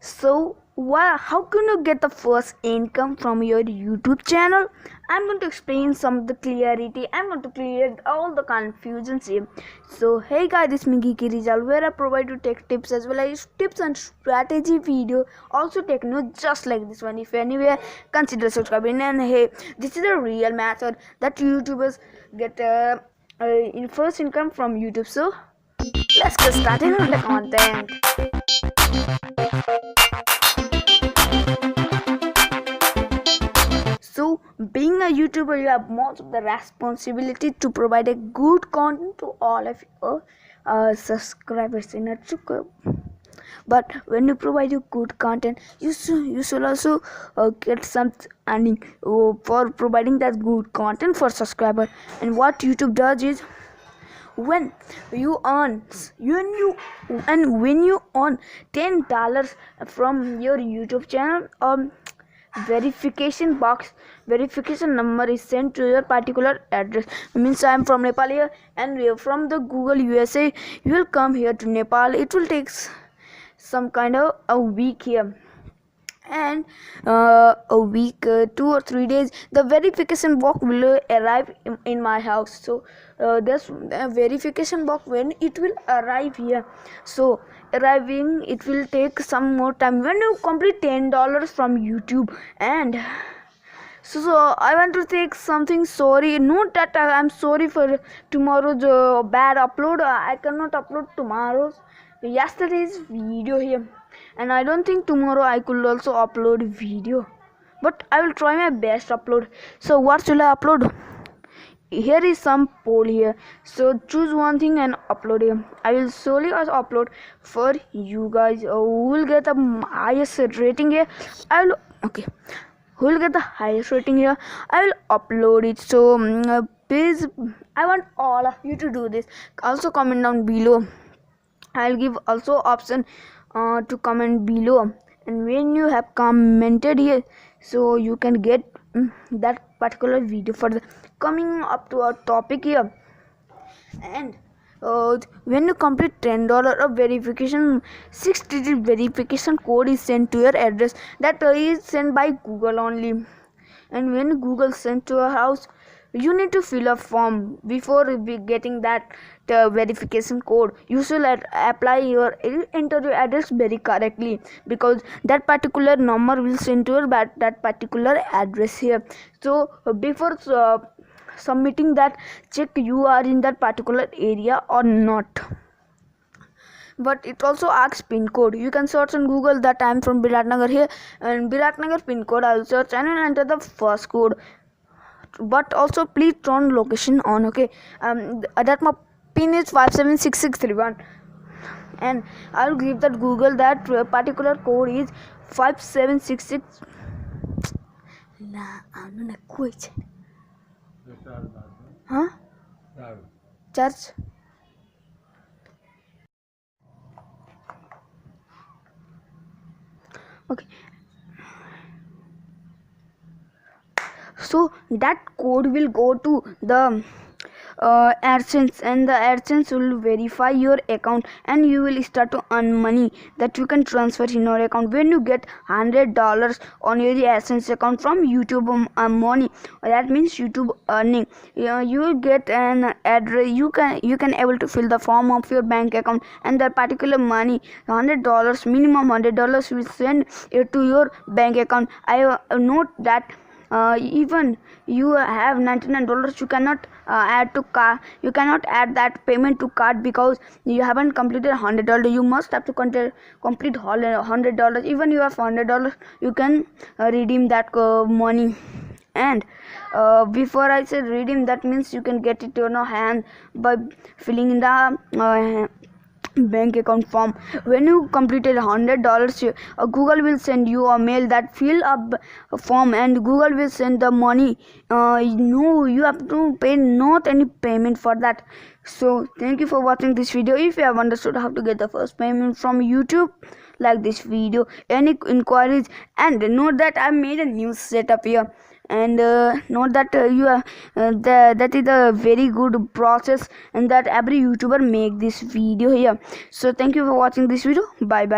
So, how can you get the first income from your YouTube channel? I'm going to explain some of the clarity. I'm going to clear all the confusions here. So, hey guys, this is me Geeky Rizal, where I provide you tech tips as well as tips and strategy video. Also, take notes just like this one. If anywhere, consider subscribing. And hey, this is a real method that YouTubers get in first income from YouTube. So, let's get started on the content. So, being a YouTuber, you have most of the responsibility to provide a good content to all of your subscribers in a YouTube. But when you provide you good content, you should also get some earning for providing that good content for subscriber. And what YouTube does is, when you earn $10 from your YouTube channel, verification number is sent to your particular address. Means I am from Nepal here, and from the Google USA you will come here to Nepal. It will take some kind of a week here, and a week, 2 or 3 days, the verification box will arrive in my house. So there's a verification box when it will arrive here. So arriving, it will take some more time when you complete $10 from YouTube. And so I want to take something sorry, not that I'm sorry for tomorrow's bad upload. I cannot upload yesterday's video here, and I don't think tomorrow I could also upload video, but I will try my best to upload. So what should I upload? Here is some poll here, so choose one thing and upload here. I will solely upload for you guys. Who will get the highest rating here? Who will get the highest rating here? I will upload it. So please, I want all of you to do this. Also comment down below. I'll give also option to comment below, and when you have commented here, so you can get that particular video for the coming up to our topic here. And when you complete $10 of verification, 6-digit verification code is sent to your address. That is sent by Google only. And when Google sent to your house, you need to fill a form before getting that verification code. You should enter your address very correctly, because that particular number will send to your that particular address here. So before submitting that, check you are in that particular area or not. But it also asks pin code. You can search on Google that I am from Biratnagar here, and Biratnagar pin code I will search and enter the first code. But also please turn location on, okay? That my pin is 576631, and I'll give that Google that particular code is 5766. I'm not quit. Huh? Church. Okay. So that code will go to the AdSense, and the AdSense will verify your account, and you will start to earn money that you can transfer in your account. When you get $100 on your AdSense account from YouTube money, that means YouTube earning. You will get an address. You can able to fill the form of your bank account, and that particular money, $100, minimum $100 will send it to your bank account. I note that even you have $99, you cannot add to card. You cannot add that payment to card because you haven't completed $100. You must have to complete $100. Even you have $100, you can redeem that money. And before I said redeem, that means you can get it to your hand by filling in the bank account form. When you completed $100, Google will send you a mail that fill up a form, and Google will send the money. No, you have to pay not any payment for that. So thank you for watching this video. If you have understood how to get the first payment from YouTube, like this video, any inquiries, and note that I made a new setup here. And note that that is a very good process, and that every YouTuber make this video here. So thank you for watching this video. Bye bye.